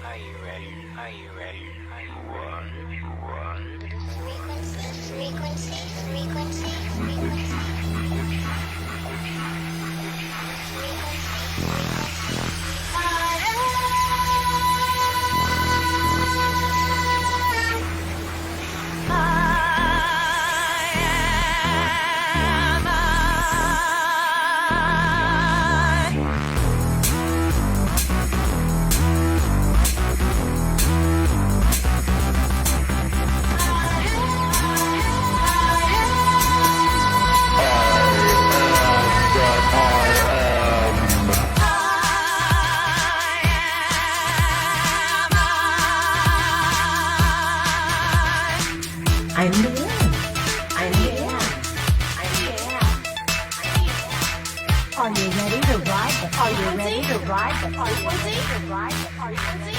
Are you ready? Are you ready? Are you ready? I'm the one. I'm the one. I'm the one. Are you ready to ride the frequency? Are you ready to ride the frequency?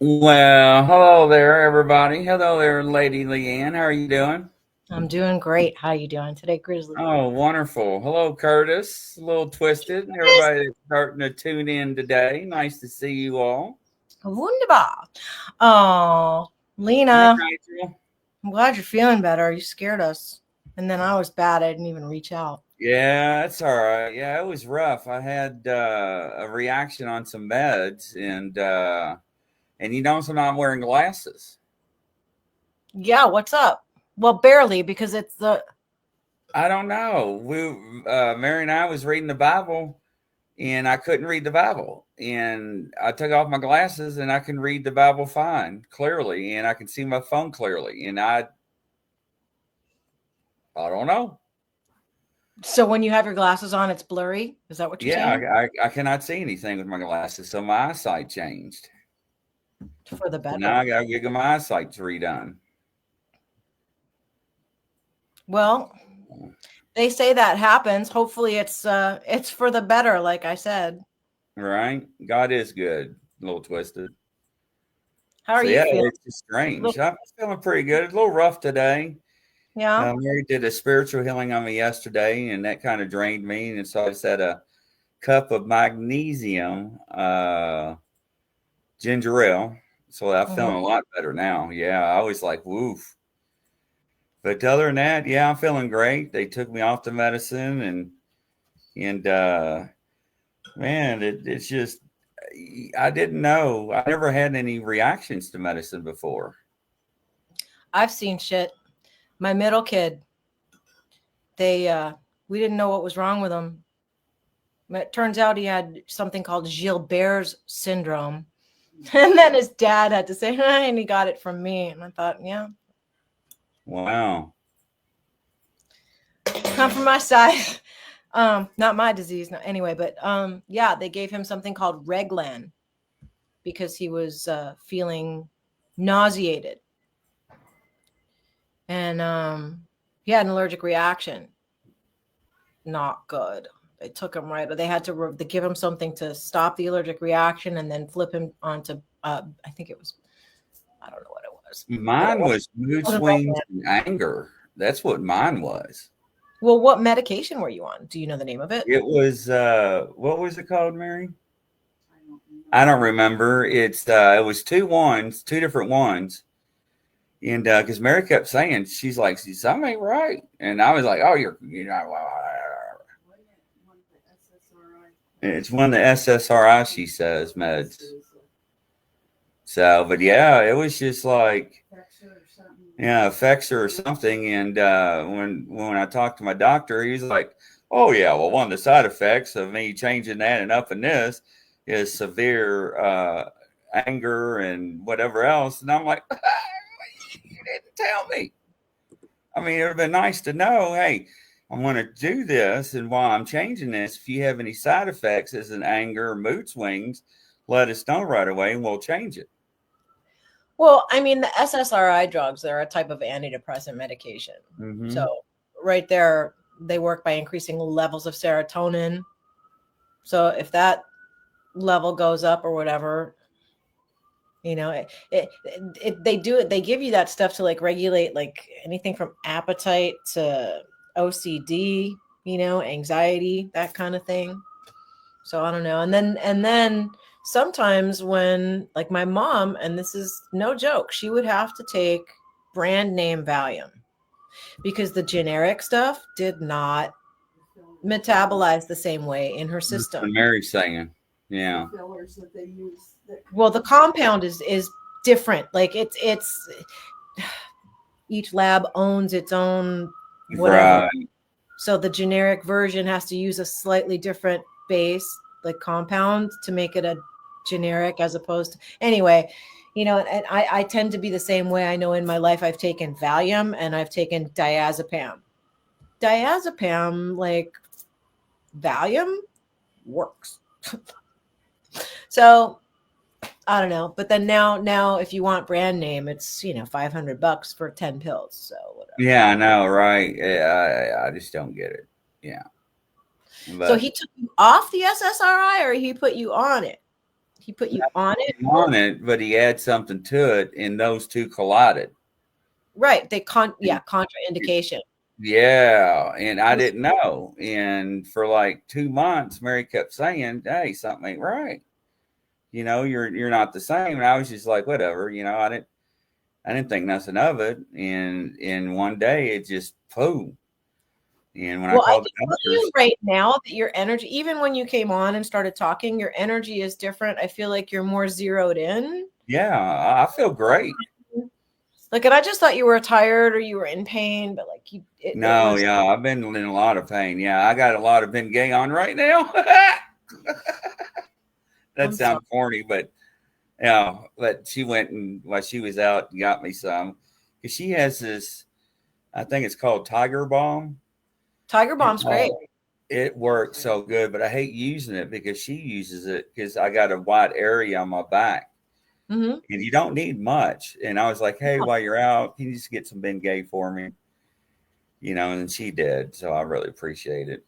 Well, hello there, everybody. Hello there, Lady Leanne. How are you doing? I'm doing great. How you doing today, Grizzly? Oh, wonderful. Hello, Curtis. A little twisted. Everybody that's starting to tune in today. Nice to see you all. Wunderbar. Oh, Hey, Lena, Rachel. I'm glad you're feeling better. You scared us. And then I was bad. I didn't even reach out. Yeah, that's all right. Yeah, it was rough. I had a reaction on some meds, and you notice I'm not wearing glasses. Yeah, what's up? Well, barely, because it's the I don't know. Mary and I was reading the Bible, and I couldn't read the Bible. And I took off my glasses, and I can read the Bible fine, clearly, and I can see my phone clearly. And I don't know. so when you have your glasses on, it's blurry. Is that what you're Yeah, saying? I cannot see anything with my glasses, so my eyesight changed. For the So now I better. got to get my eyesight redone. Well, they say that happens. Hopefully it's for the better, like I said. Right? God is good. A little twisted. How are So you yeah, feeling? it's just strange. I'm feeling pretty good. A little rough today. Yeah. Mary did a spiritual healing on me yesterday, and that kind of drained me. And so I just had a cup of magnesium ginger ale. So I'm feeling a lot better now. Yeah, I was like, woof. But other than that, yeah, I'm feeling great. They took me off the medicine, and man, it's just I didn't know. I never had any reactions to medicine before. I've seen shit. My middle kid, we didn't know what was wrong with him. It turns out he had something called Gilbert's syndrome. And then his dad had to say, and he got it from me. And I thought, yeah. Wow. Not from my side. Not my disease. No, anyway, but yeah, they gave him something called Reglan because he was feeling nauseated. And he had an allergic reaction. Not good. They took him right. They had to they give him something to stop the allergic reaction and then flip him onto, I think it was, I don't know what it was. Mine was mood swings and anger. That's what mine was. Well, what medication were you on? Do you know the name of it? It was what was it called, Mary? I don't remember. It was two different ones. And because Mary kept saying, she's like, something ain't right. And I was like, oh, you know, it's one of the SSRI, she says, meds. So, but yeah, it was just like, yeah, affects her or something. And when I talked to my doctor, he's like, oh yeah, well, one of the side effects of me changing that and upping this is severe anger and whatever else. And I'm like, you didn't tell me. I mean, it would have been nice to know, hey, I'm going to do this. And while I'm changing this, if you have any side effects as an anger or mood swings, let us know right away and we'll change it. Well, I mean, the SSRI drugs, they're a type of antidepressant medication. Mm-hmm. So right there, they work by increasing levels of serotonin. So if that level goes up or whatever, You know, they do it. They give you that stuff to like regulate like anything from appetite to OCD, you know, anxiety, that kind of thing. So I don't know. And then sometimes when like my mom, and this is no joke, she would have to take brand name Valium because the generic stuff did not metabolize the same way in her That's what system. Mary's saying. Yeah. The fillers that they use. Well, the compound is different. Like it's each lab owns its own whatever. Right. So the generic version has to use a slightly different base, like compound, to make it a generic as opposed to anyway, you know, and I tend to be the same way. I know in my life I've taken Valium and I've taken diazepam. Diazepam, like Valium, works. So I don't know. But then now if you want brand name, it's, you know, $500 for 10 pills. So whatever. Yeah, I know, right? Yeah, I just don't get it. Yeah. But So he took you off the SSRI or he put you on it? He put you on it? on it, but he had something to it, and those two collided. Right. Contraindication. Yeah, and I didn't know. And for like 2 months, Mary kept saying, "Hey, something ain't right. You know, you're not the same." And I was just like, whatever. You know, I didn't think nothing of it. And one day it just flew. And when I Well, I called can the tell you doctors, right now that your energy, even when you came on and started talking, your energy is different. I feel like you're more zeroed in. yeah, I feel great. Like, and I just thought you were tired or you were in pain, but like it No, was. yeah, I've been in a lot of pain. Yeah, I got a lot of Bengay on right now. That I'm sounds corny, but yeah, but she went and while she was out and got me some because she has this. I think it's called Tiger Balm. Tiger Bomb's great. It works so good, but I hate using it because she uses it because I got a white area on my back, Mm-hmm. and you don't need much. And I was like, hey, while you're out, can you just get some Bengay for me? You know, and she did, so I really appreciate it.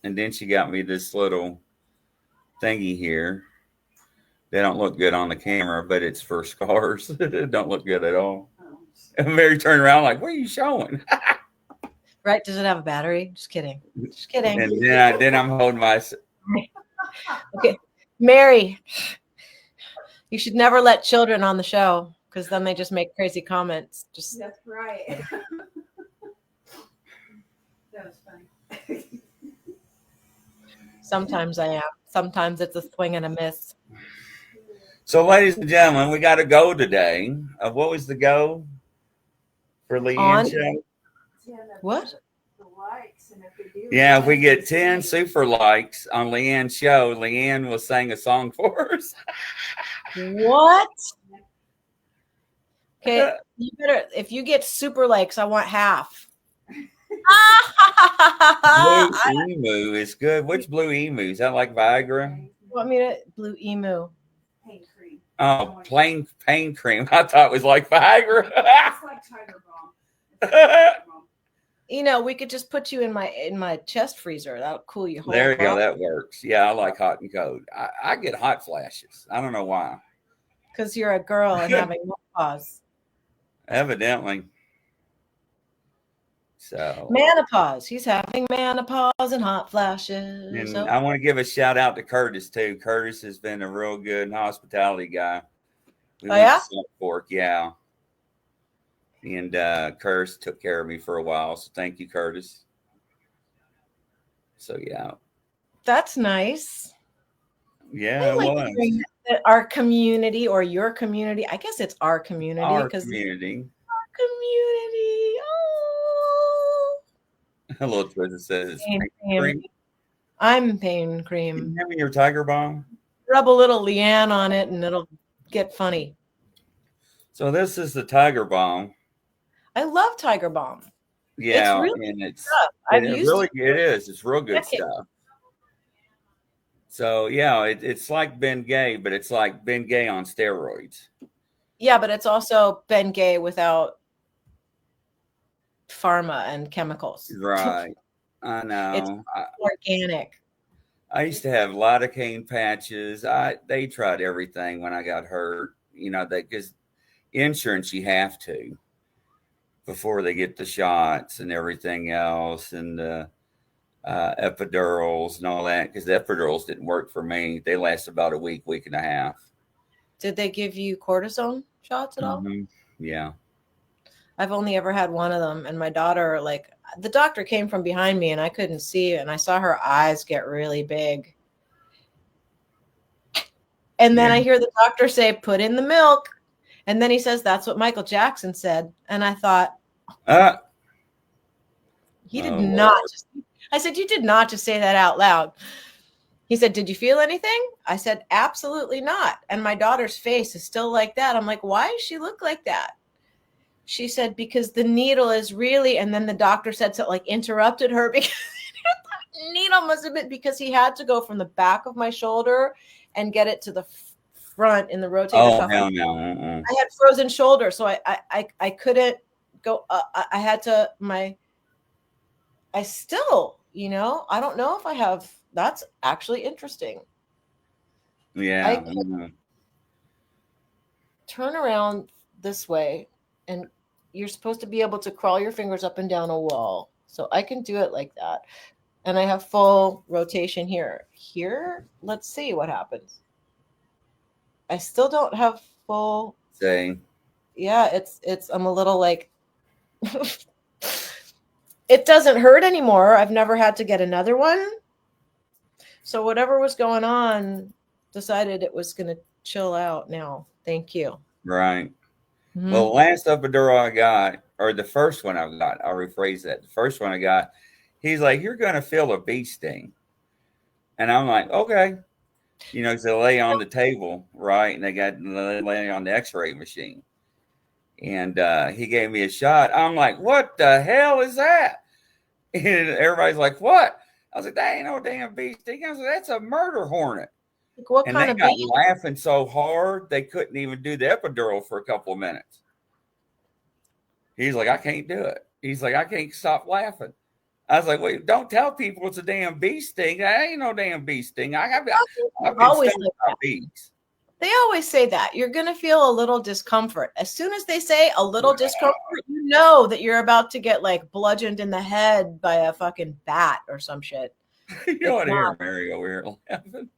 And then she got me this little thingy here. They don't look good on the camera, but it's for scars. It don't look good at all. And Mary turned around like, what are you showing? Right? Does it have a battery? Just kidding. Just kidding. And then I'm holding my. Okay, Mary, you should never let children on the show because then they just make crazy comments. Just That's right. That was funny. sometimes I am. Sometimes it's a swing and a miss. So, ladies and gentlemen, we got a go today. What was the go for Leanne show? What? The likes, and if they do, Yeah, if we get 10 super likes on Leanne's show, Leanne will sing a song for us. What? Okay, you better. If you get super likes, I want half. Blue emu is good. Which blue emu? Is that like Viagra? Want me to blue emu? pain cream. Oh, plain pain cream. I thought it was like Viagra. It's like Tiger Balm. You know, we could just put you in my chest freezer. That'll cool you. There you go. That works. Yeah, I like hot and cold. I get hot flashes. I don't know why. Because you're a girl and having menopause. Evidently. So Menopause. He's having menopause and hot flashes. and So, I want to give a shout out to Curtis too. Curtis has been a real good hospitality guy. We went yeah? to Salt Fork, yeah. And Curtis took care of me for a while. So thank you, Curtis. So yeah. That's nice. Yeah, it like was. that our community or your community. I guess it's our community. Our Because community. our community. Oh. Hello, Twitter says Pain pain cream. I'm pain Can cream. you have me your Tiger Balm? Rub a little Leanne on it and it'll get funny. So this is the Tiger Balm. I love Tiger Balm. Yeah, really and it's I've it used really it. it is. It's real good Decades. stuff. So yeah, it's like Bengay, but it's like Bengay on steroids. Yeah, but it's also Bengay without pharma and chemicals. Right. I know. Organic. I used to have lidocaine patches. They tried everything when I got hurt, because insurance, you have to before they get the shots and everything else, and the epidurals and all that, because the epidurals didn't work for me. They last about a week and a half. Did they give you cortisone shots at all? Yeah. I've only ever had one of them, and my daughter, like, the doctor came from behind me and I couldn't see it, and I saw her eyes get really big. And then I hear the doctor say, put in the milk. And then he says, that's what Michael Jackson said. And I thought, he did not. I said, you did not just say that out loud. He said, did you feel anything? I said, absolutely not. And my daughter's face is still like that. I'm like, why does she look like that? She said, because the needle is really, and then the doctor said something, like, interrupted her because the needle must have been, because he had to go from the back of my shoulder and get it to the front in the rotator cuff. Hell no. I had frozen shoulder, so I couldn't go. I had to, I still, I don't know if I have. That's actually interesting. Yeah. Turn around this way, and you're supposed to be able to crawl your fingers up and down a wall. So I can do it like that. And I have full rotation here. Here, let's see what happens. I still don't have full. Same. Yeah, it's I'm a little like it doesn't hurt anymore. I've never had to get another one. So whatever was going on, decided it was going to chill out now. Thank you. Right. Mm-hmm. Well, the last epidural I got, or the first one I got, I'll rephrase that. The first one I got, he's like, you're going to feel a bee sting. And I'm like, okay. Because they lay on the table, right? And they lay on the x-ray machine. And he gave me a shot. I'm like, what the hell is that? And everybody's like, what? I was like, that ain't no damn bee sting. I was like, that's a murder hornet. Like, what and kind they of got bee? laughing so hard they couldn't even do the epidural for a couple of minutes. He's like, I can't do it. He's like, I can't stop laughing. I was like, wait, don't tell people it's a damn bee sting. That ain't no damn bee sting. I've been always stung by bees. They always say that. You're going to feel a little discomfort. As soon as they say a little discomfort, you know that you're about to get, like, bludgeoned in the head by a fucking bat or some shit. You don't want to hear Mary over here laughing.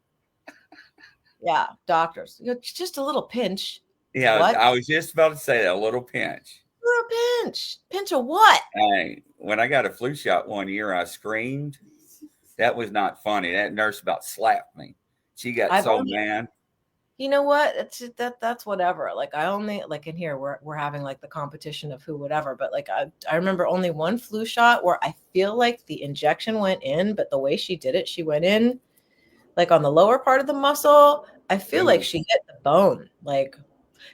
Yeah, doctors. Just a little pinch. Yeah, what? I was just about to say that, a little pinch. A little pinch. Pinch of what? Hey, when I got a flu shot one year, I screamed. That was not funny. That nurse about slapped me. She got mad. You know what? That's whatever. Like, I only, like, in here we're having, like, the competition of who whatever, but, like, I remember only one flu shot where I feel like the injection went in, but the way she did it, she went in, like, on the lower part of the muscle. I feel like she hit the bone, like,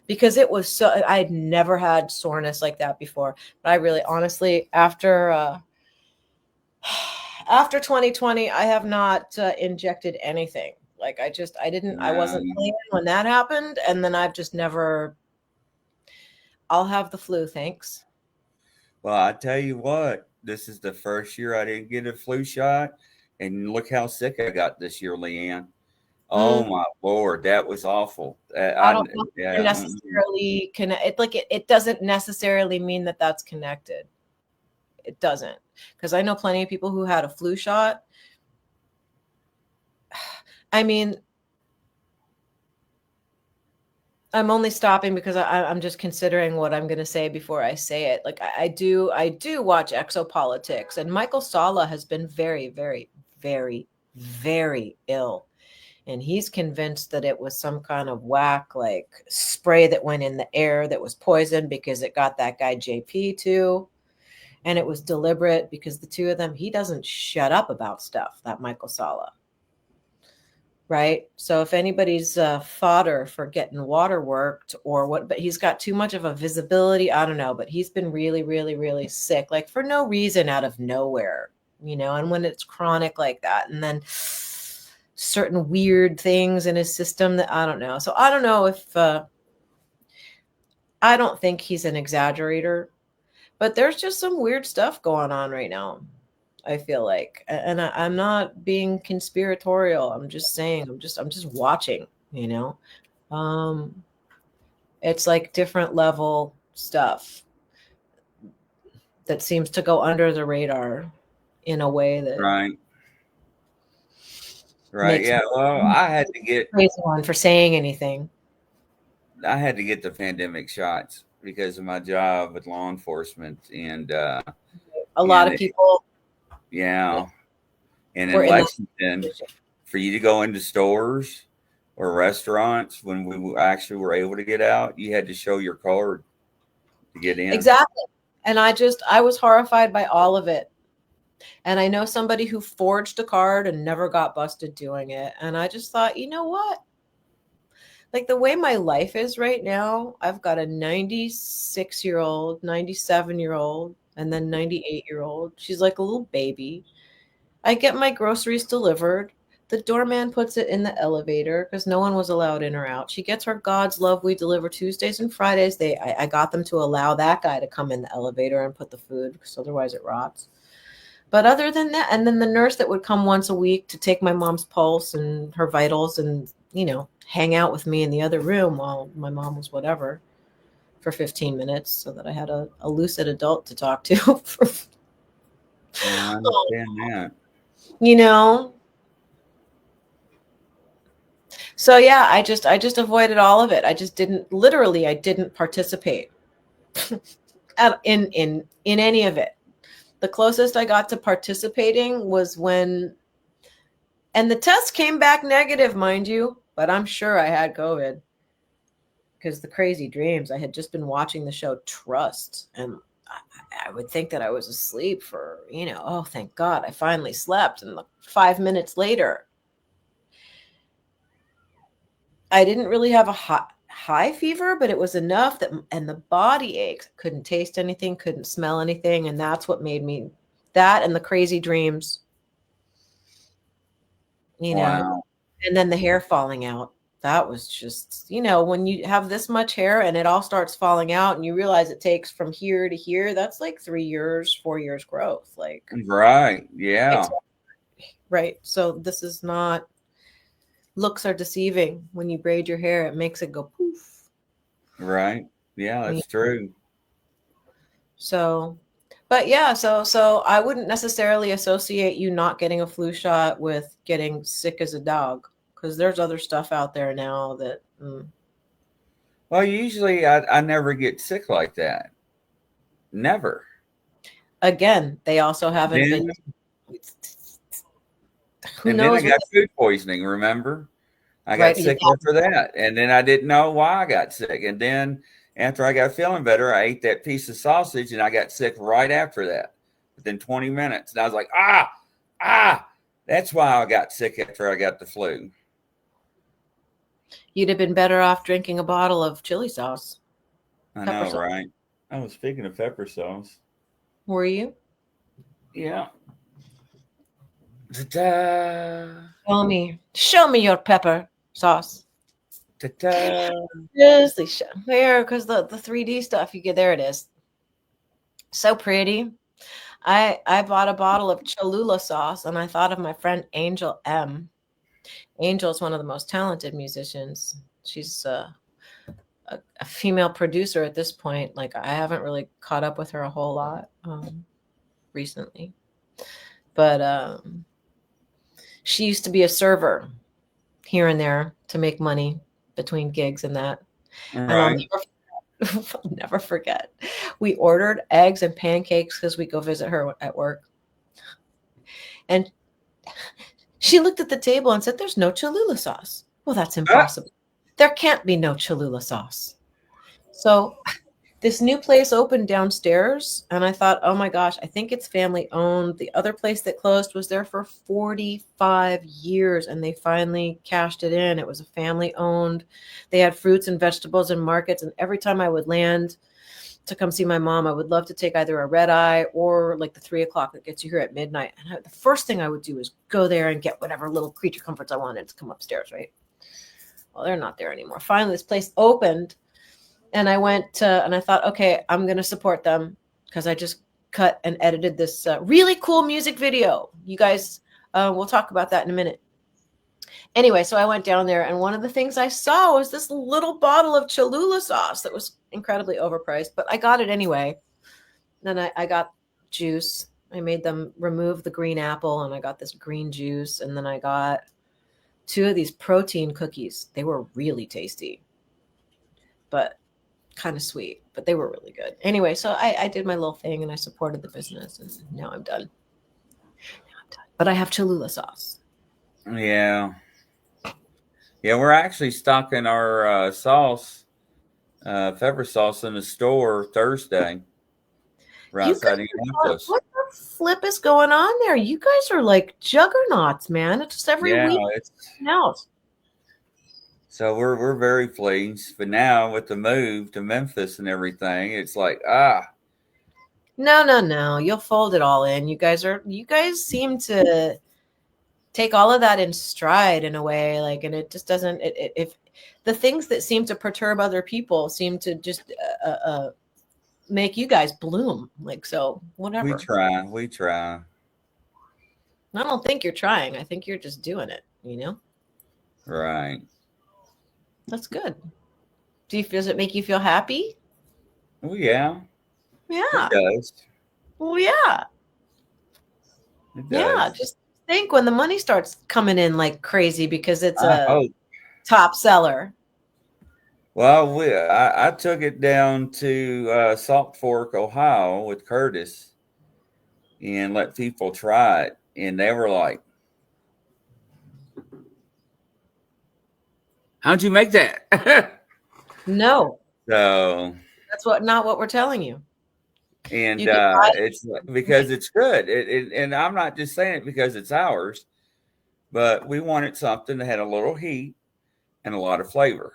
because it was so, I had never had soreness like that before. But I really, honestly, after 2020, I have not injected anything. Like, I wasn't playing when that happened. And then I've just never, I'll have the flu. Thanks. Well, I tell you what, this is the first year I didn't get a flu shot. And look how sick I got this year, Leanne. Oh my Lord, that was awful. I don't necessarily connect. It doesn't necessarily mean that that's connected. It doesn't, because I know plenty of people who had a flu shot. I mean, I'm only stopping because I'm just considering what I'm going to say before I say it. Like, I do watch Exopolitics, and Michael Sala has been very, very, very, very ill. And he's convinced that it was some kind of whack, like, spray that went in the air that was poison because it got that guy JP too. And it was deliberate because the two of them, he doesn't shut up about stuff, that Michael Sala. Right? So if anybody's fodder for getting water worked or what, but he's got too much of a visibility. I don't know, but he's been really, really, really sick, like, for no reason, out of nowhere, and when it's chronic like that, and then certain weird things in his system that I don't know. So I don't know if, I don't think he's an exaggerator, but there's just some weird stuff going on right now, I feel like. And I'm not being conspiratorial. I'm just saying, I'm just watching, It's like different level stuff that seems to go under the radar in a way that Right. Right. makes Yeah. Well, me I had to get crazy one for saying anything. the pandemic shots because of my job with law enforcement, A lot and of people yeah, and were in in that Lexington, position. for you to go into stores or restaurants when we actually were able to get out, you had to show your card to get in. Exactly. And I was horrified by all of it. And I know somebody who forged a card and never got busted doing it. And I just thought, you know what? Like the way my life is right now, I've got a 96-year-old, 97-year-old, and then 98-year-old. She's like a little baby. I get my groceries delivered. The doorman puts it in the elevator because no one was allowed in or out. She gets her God's love. We deliver Tuesdays and Fridays. I got them to allow that guy to come in the elevator and put the food because otherwise it rots. But other than that, and then the nurse that would come once a week to take my mom's pulse and her vitals and, hang out with me in the other room while my mom was whatever for 15 minutes so that I had a lucid adult to talk to. I understand that. you know? So yeah, I just avoided all of it. I didn't participate in any of it. The closest I got to participating was and the test came back negative, mind you, but I'm sure I had COVID because the crazy dreams. I had just been watching the show Trust, and I would think that I was asleep for, oh, thank God, I finally slept. And 5 minutes later, I didn't really have a high fever, but it was enough and the body aches. Couldn't taste anything, couldn't smell anything. And that's what made me, that and the crazy dreams, Wow. and then the hair falling out. That was just, when you have this much hair and it all starts falling out and you realize it takes from here to here, that's like 3 years, 4 years growth. Like, Right. Yeah. right. So this is not, looks are deceiving. When you braid your hair, it makes it go poof. Right. Yeah, that's true. So, but yeah, so I wouldn't necessarily associate you not getting a flu shot with getting sick as a dog, because there's other stuff out there now that. Well, usually I never get sick like that. Never. Again, they also haven't Then, been. Who and knows? then I got food poisoning, remember? I got Right, sick after that. And then I didn't know why I got sick. And then after I got feeling better, I ate that piece of sausage and I got sick right after that within 20 minutes. And I was like, that's why I got sick after I got the flu. You'd have been better off drinking a bottle of chili sauce. I Pepper know, sauce. right? Oh, speaking of pepper sauce. Were you? Yeah. Ta-da. Show me your pepper sauce. Ta-da. Seriously, there, because the 3D stuff you get, there it is. So pretty. I bought a bottle of Cholula sauce and I thought of my friend Angel M. Angel is one of the most talented musicians. She's a female producer at this point. Like, I haven't really caught up with her a whole lot recently, but she used to be a server here and there to make money between gigs and that. All And I'll right. never forget. We ordered eggs and pancakes because we go visit her at work. And she looked at the table and said, "There's no Cholula sauce." Well, that's impossible. There can't be no Cholula sauce. So this new place opened downstairs, and I thought, oh my gosh, I think it's family owned. The other place that closed was there for 45 years, and they finally cashed it in. It was a family owned. They had fruits and vegetables and markets, and every time I would land to come see my mom, I would love to take either a red eye or like the 3 o'clock that gets you here at midnight. And the first thing I would do is go there and get whatever little creature comforts I wanted to come upstairs, right? Well, they're not there anymore. Finally, this place opened. And I went and I thought, okay, I'm going to support them because I just cut and edited this really cool music video. You guys, we'll talk about that in a minute. Anyway, so I went down there, and one of the things I saw was this little bottle of Cholula sauce that was incredibly overpriced, but I got it anyway. Then I got juice. I made them remove the green apple, and I got this green juice. And then I got 2 of these protein cookies. They were really tasty, but kind of sweet, but they were really good. Anyway, so I did my little thing, and I supported the business, and now I'm done. But I have Cholula sauce. Yeah. Yeah, we're actually stocking our sauce, pepper sauce in the store Thursday. Right You outside guys, of Memphis. what the flip is going on there? You guys are like juggernauts, man. It's just every Yeah, week it's else. so we're very pleased. But now with the move to Memphis and everything, it's like No. You'll fold it all in. You guys seem to take all of that in stride in a way, like, and it just doesn't. If the things that seem to perturb other people seem to just make you guys bloom, like, so whatever. we try. I don't think you're trying. I think you're just doing it. Right. That's good. Does it make you feel happy? Oh yeah. Yeah. It does. Well, yeah. It does. Yeah. Just think when the money starts coming in like crazy because it's I a hope. top seller. Well, I took it down to Salt Fork, Ohio with Curtis and let people try it. And they were like, how'd you make that? No, So, that's not what we're telling you. and You can buy it's because it's good. And I'm not just saying it because it's ours, but we wanted something that had a little heat and a lot of flavor.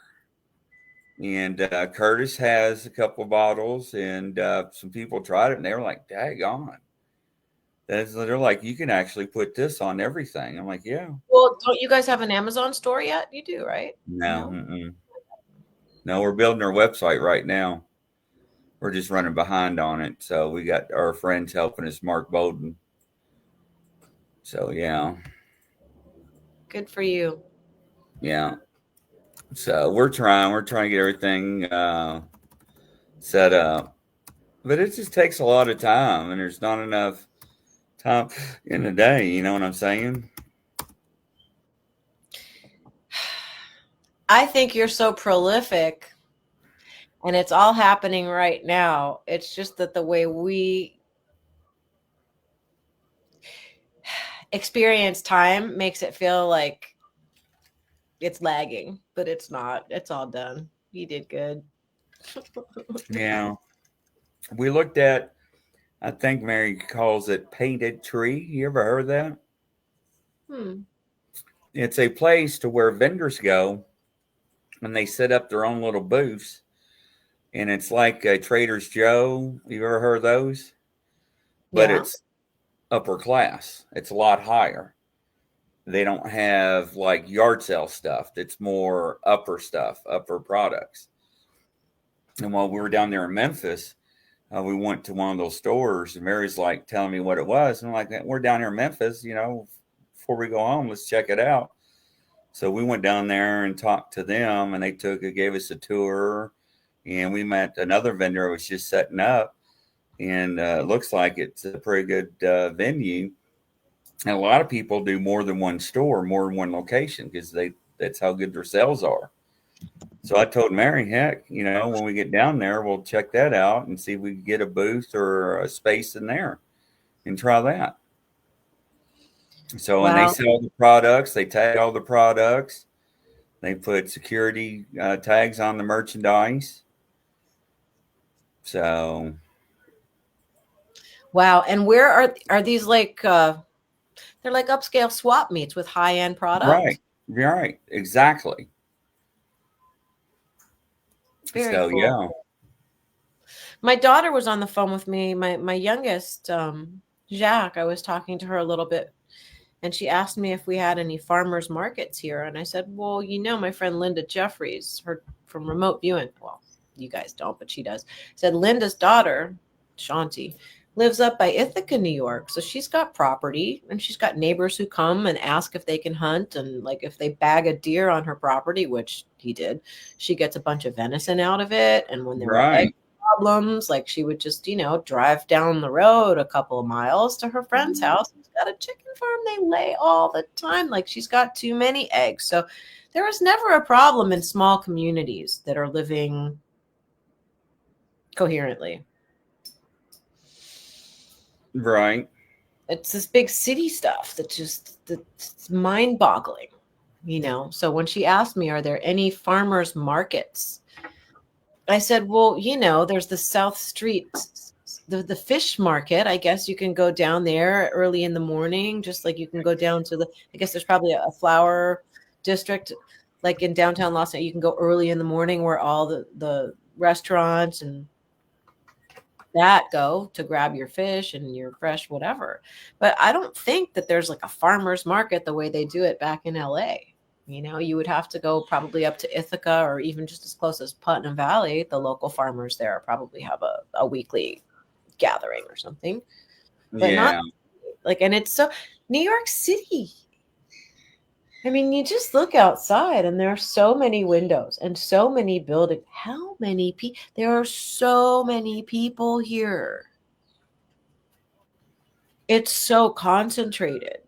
And Curtis has a couple of bottles, and some people tried it, and they were like, "Daggone!" They're like, "You can actually put this on everything." I'm like, "Yeah." Well, don't you guys have an Amazon store yet? You do, right? No, no, we're building our website right now. We're just running behind on it, so we got our friends helping us, Mark Bowden. So yeah, Good for you. yeah. So we're trying to get everything set up, but it just takes a lot of time, and there's not enough time in the day. You know what I'm saying? I think you're so prolific, and it's all happening right now. It's just that the way we experience time makes it feel like it's lagging, but it's not. It's all done. You did good. Yeah. We looked at, I think Mary calls it Painted Tree. You ever heard of that? It's a place to where vendors go and they set up their own little booths. And it's like a Trader's Joe. You ever heard of those? But Yeah. it's upper class. It's a lot higher. They don't have like yard sale stuff. It's more upper stuff, upper products. And while we were down there in Memphis, we went to one of those stores, and Mary's like telling me what it was. And I'm like, we're down here in Memphis, before we go home, let's check it out. So we went down there and talked to them, and they gave us a tour, and we met another vendor who was just setting up. And it looks like it's a pretty good venue. And a lot of people do more than one store, more than one location, because that's how good their sales are. So I told Mary, heck, when we get down there, we'll check that out and see if we can get a booth or a space in there and try that. So when they sell the products, they tag all the products. They put security tags on the merchandise. So. Wow. And where are these like, they're like upscale swap meets with high-end products? Right. Exactly. Very so, cool. Yeah. My daughter was on the phone with me. My youngest, Jacques, I was talking to her a little bit, and she asked me if we had any farmers markets here. And I said, well, my friend Linda Jeffries, her from Remote Viewing. Well, you guys don't, but she does. Said Linda's daughter, Shanti, lives up by Ithaca, New York. So she's got property and she's got neighbors who come and ask if they can hunt. And like if they bag a deer on her property, which he did, she gets a bunch of venison out of it. And when there were egg Right. problems, like she would just, drive down the road a couple of miles to her friend's house. She's got a chicken farm. They lay all the time. Like she's got too many eggs. So there was never a problem in small communities that are living coherently. Right. It's this big city stuff that's mind-boggling, So when she asked me, are there any farmers markets? I said, well, there's the South Street, the fish market. I guess you can go down there early in the morning, just like you can go down to I guess there's probably a flower district like in downtown Los Angeles. You can go early in the morning where all the restaurants and that go to grab your fish and your fresh whatever. But I don't think that there's like a farmer's market the way they do it back in LA. You would have to go probably up to Ithaca or even just as close as Putnam Valley. The local farmers there probably have a weekly gathering or something. But Yeah. and it's so New York City. I mean, you just look outside and there are so many windows and so many buildings. How many people? There are so many people here. It's so concentrated.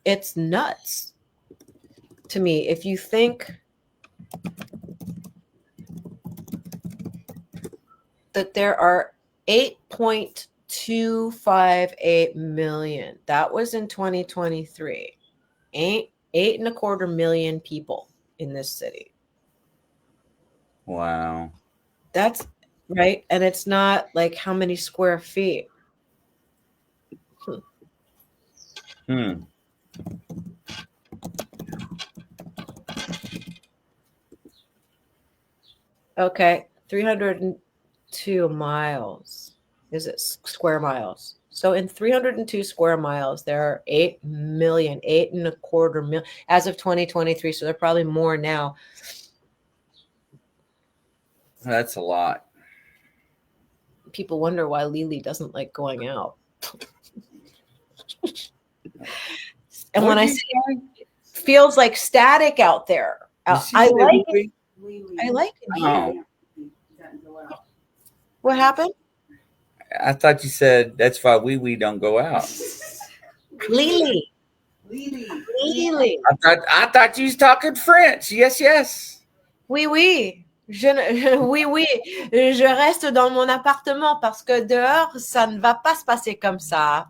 It's nuts to me. If you think that there are 8.258 million, that was in 2023. 8.25 million people in this city. Wow. That's right. And it's not like how many square feet. Okay. 302 miles. Is it square miles? So in 302 square miles, there are 8 million, 8.25 million as of 2023. So they're probably more now. That's a lot. People wonder why Lily doesn't like going out. And when I say it feels like static out there, I like it. I like it. Oh. What happened? I thought you said that's why we don't go out. Lily. I thought you was talking French. Yes. Oui. Oui. Je reste dans mon appartement parce que dehors, ça ne va pas se passer comme ça.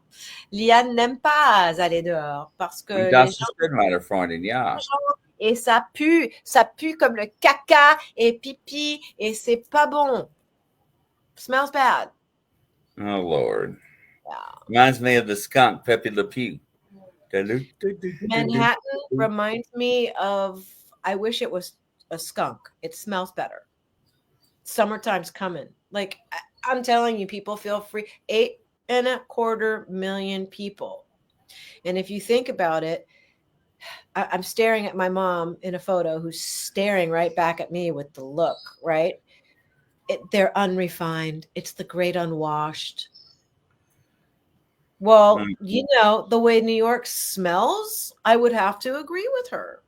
Liane n'aime pas aller dehors parce que les gens, et ça pue comme le caca et pipi et c'est pas bon. Smells bad. Oh Lord. Yeah. Reminds me of the skunk, Pepe Le Pew. Manhattan reminds me of, I wish it was a skunk. It smells better. Summertime's coming. Like I'm telling you, people feel free. 8.25 million people. And if you think about it, I'm staring at my mom in a photo who's staring right back at me with the look, right? They're unrefined. It's the great unwashed. Well, the way New York smells, I would have to agree with her.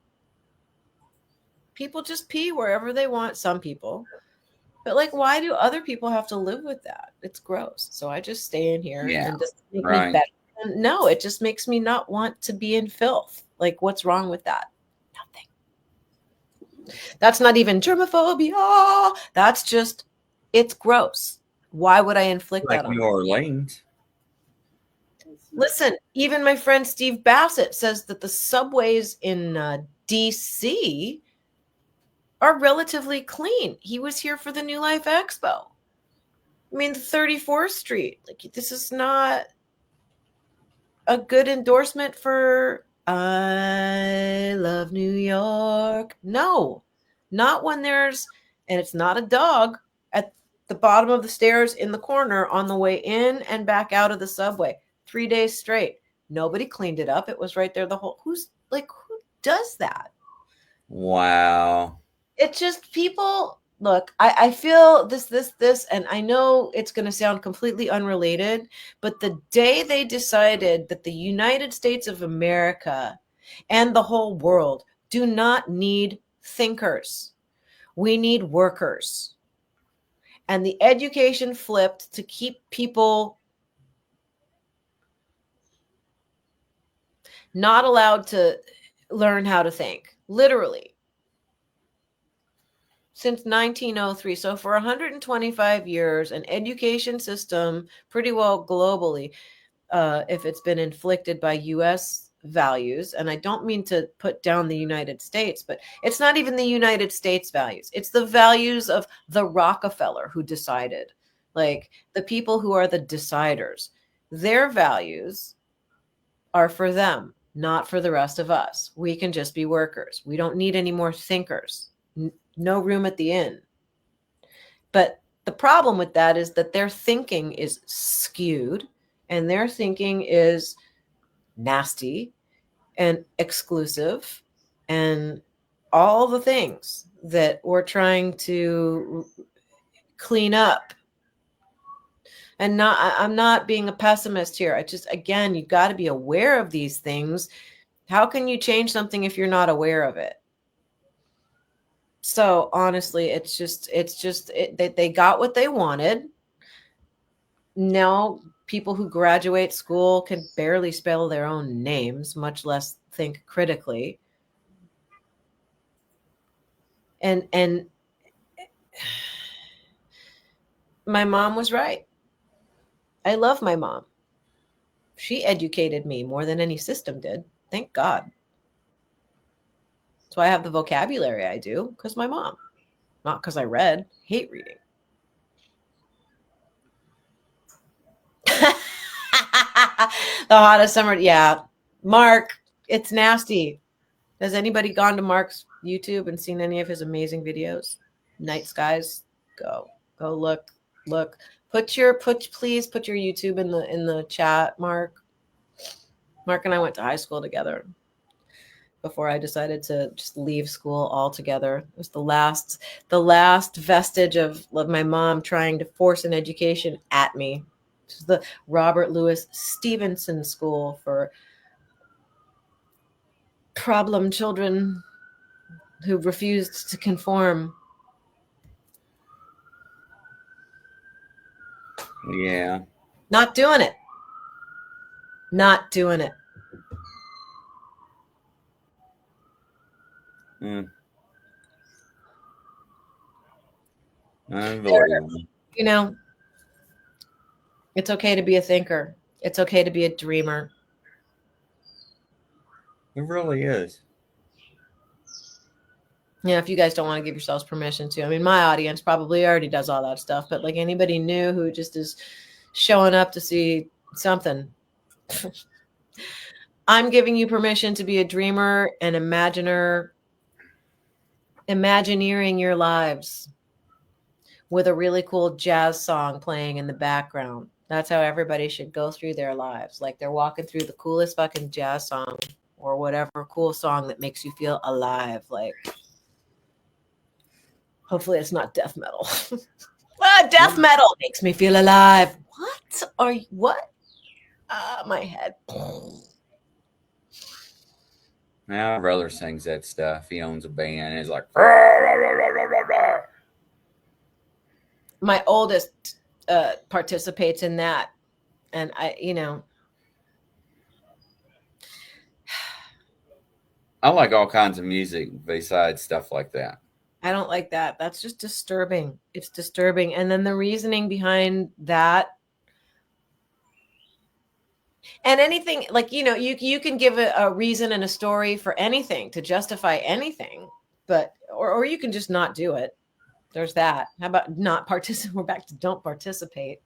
People just pee wherever they want, some people. But like, why do other people have to live with that? It's gross. So I just stay in here and just make me better. And no, it just makes me not want to be in filth. Like, what's wrong with that? Nothing. That's not even germophobia. That's just, it's gross. Why would I inflict that on New Orleans? Listen, even my friend Steve Bassett says that the subways in DC are relatively clean. He was here for the New Life Expo. I mean, 34th Street. Like, this is not a good endorsement for I love New York. No, not when there's, and it's not a dog at the bottom of the stairs in the corner on the way in and back out of the subway. 3 days straight. Nobody cleaned it up. It was right there. Who does that? Wow. It's just people look, I feel this, and I know it's going to sound completely unrelated, but the day they decided that the United States of America and the whole world do not need thinkers, we need workers. And the education flipped to keep people not allowed to learn how to think, literally. Since 1903. So for 125 years, an education system, pretty well globally, if it's been inflicted by U.S. values, and I don't mean to put down the United States, but it's not even the United States values. It's the values of the Rockefeller who decided, like the people who are the deciders. Their values are for them, not for the rest of us. We can just be workers. We don't need any more thinkers. No room at the inn. But the problem with that is that their thinking is skewed, and their thinking is nasty and exclusive and all the things that we're trying to clean up. And I'm not being a pessimist here. I just, again, you've got to be aware of these things. How can you change something if you're not aware of it? So honestly, they got what they wanted. Now people who graduate school can barely spell their own names, much less think critically. And my mom was right. I love my mom. She educated me more than any system did. Thank God. So I have the vocabulary I do because my mom, not because I read. Hate reading. The hottest summer. Yeah. Mark, it's nasty. Has anybody gone to Mark's YouTube and seen any of his amazing videos? Night skies. Go look. Please put your YouTube in the chat, Mark. Mark and I went to high school together before I decided to just leave school altogether. It was the last vestige of my mom trying to force an education at me. This is the Robert Louis Stevenson School for problem children who refused to conform. Yeah. Not doing it. Not doing it. Unbelievable. You know, it's okay to be a thinker. It's okay to be a dreamer. It really is. Yeah, if you guys don't want to give yourselves permission to. I mean, my audience probably already does all that stuff, but like anybody new who just is showing up to see something, I'm giving you permission to be a dreamer and imaginer, imagineering your lives with a really cool jazz song playing in the background. That's how everybody should go through their lives. Like they're walking through the coolest fucking jazz song or whatever cool song that makes you feel alive. Like, hopefully it's not death metal. Death metal makes me feel alive. What? My head. Now my brother sings that stuff. He owns a band. He's like, my oldest participates in that, and I like all kinds of music besides stuff like that. I don't like that. That's just disturbing. It's disturbing. And then the reasoning behind that, and anything like, you can give a reason and a story for anything to justify anything, but or you can just not do it. There's that. How about not participate? We're back to don't participate.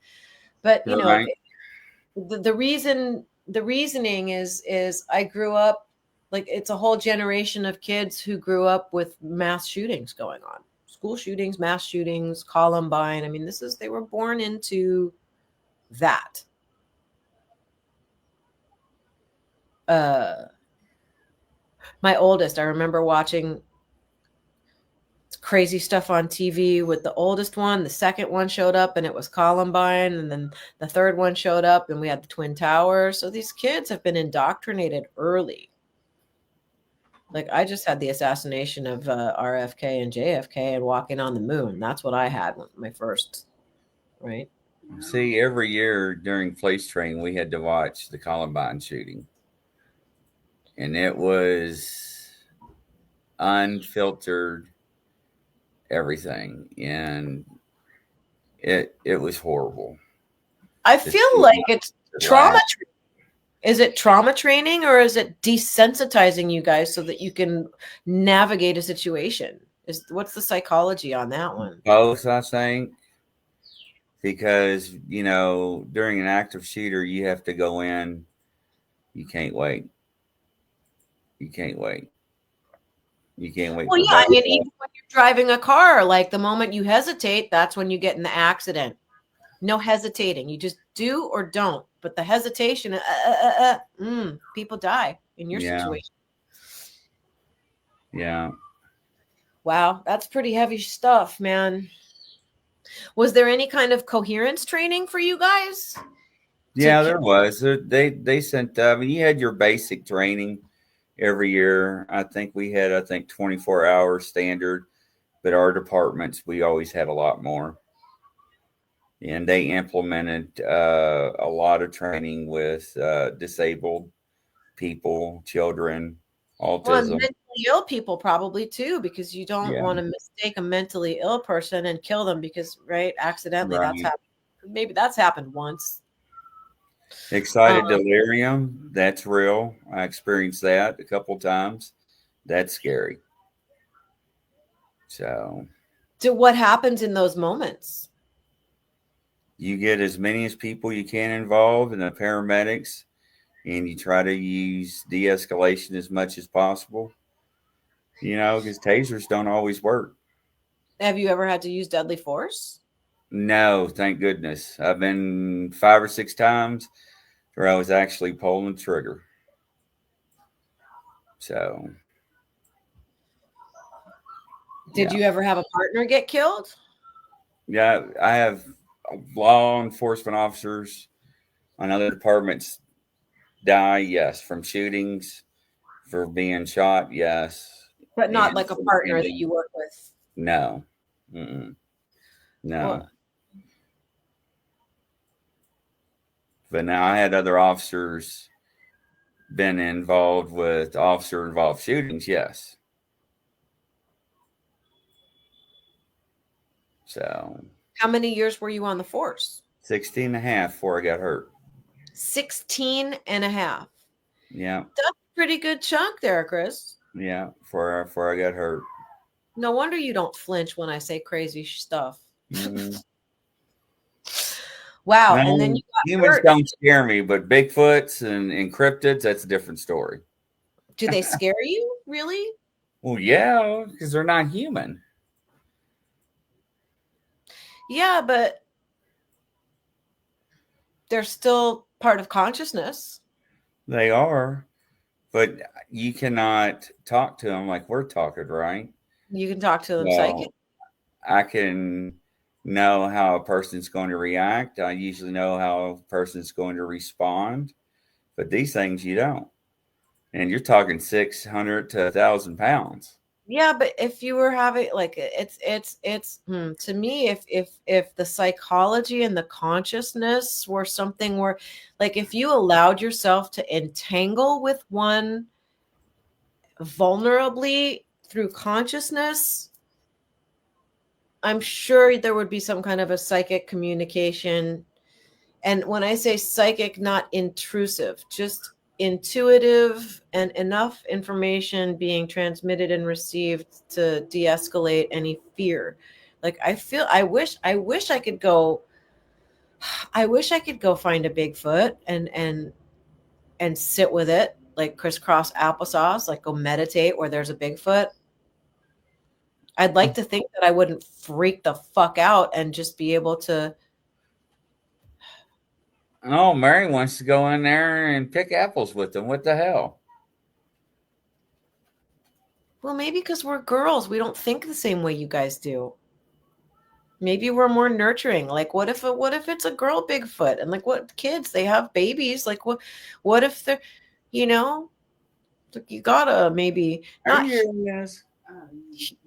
But Right. the reasoning is I grew up, like, it's a whole generation of kids who grew up with mass shootings going on, school shootings, mass shootings, Columbine. I mean, they were born into that. My oldest, I remember watching, it's crazy stuff on TV with the oldest one. The second one showed up and it was Columbine. And then the third one showed up and we had the Twin Towers. So these kids have been indoctrinated early. Like I just had the assassination of RFK and JFK and walking on the moon. That's what I had my first, right? See, every year during police training, we had to watch the Columbine shooting. And it was unfiltered everything. And it was horrible. I feel like it's trauma. Is it trauma training or is it desensitizing you guys so that you can navigate a situation? What's the psychology on that one? Both, I think. Because, during an active shooter, you have to go in. You can't wait. You can't wait. You can't wait. Well, yeah, I mean, even when you're driving a car, like the moment you hesitate, that's when you get in the accident. No hesitating. You just do or don't. But the hesitation, people die in your situation. Yeah. Wow, that's pretty heavy stuff, man. Was there any kind of coherence training for you guys? Yeah, there was. They sent. You had your basic training every year. I think we had 24-hour standard, but our departments we always had a lot more. And they implemented a lot of training with disabled people, children, autism. Well, mentally ill people probably too, because you don't want to mistake a mentally ill person and kill them because, accidentally that's happened. Maybe that's happened once. Excited delirium, that's real. I experienced that a couple times. That's scary. So what happens in those moments? You get as many as people you can involved in the paramedics, and you try to use de-escalation as much as possible. Because tasers don't always work. Have you ever had to use deadly force? No, thank goodness. I've been 5 or 6 times where I was actually pulling the trigger. So. Did you ever have a partner get killed? Yeah, I have law enforcement officers on other departments die, yes, from shootings, for being shot, yes. But not like a partner that you work with? No. Mm-mm. No. Well, but now I had other officers been involved with officer-involved shootings, yes. So. How many years were you on the force? 16 and a half before I got hurt. 16 and a half. Yeah. That's a pretty good chunk there, Chris. Yeah, before I got hurt. No wonder you don't flinch when I say crazy stuff. Mm-hmm. Wow. No, and then you got humans hurt. Don't scare me, but Bigfoots and cryptids, that's a different story. Do they scare you, really? Well, yeah, because they're not human. Yeah, but they're still part of consciousness. They are, but you cannot talk to them like we're talking, right? You can talk to them psychic. I can know how a person's going to react. I usually know how a person's going to respond, but these things you don't. And you're talking 600 to 1,000 pounds. Yeah, but if you were having it's to me, if the psychology and the consciousness were something where, like, if you allowed yourself to entangle with one vulnerably through consciousness, I'm sure there would be some kind of a psychic communication. And when I say psychic, not intrusive, just intuitive, and enough information being transmitted and received to de-escalate any fear. Like I wish I could go find a Bigfoot and sit with it, like crisscross applesauce, like go meditate where there's a Bigfoot. I'd like to think that I wouldn't freak the fuck out and just be able to. Oh, Mary wants to go in there and pick apples with them. What the hell? Well, maybe because we're girls, we don't think the same way you guys do. Maybe we're more nurturing. Like, what if it's a girl Bigfoot? And like, what kids? They have babies. Like, what if they're, you know, like, you gotta maybe Oh, not yeah, yes. No.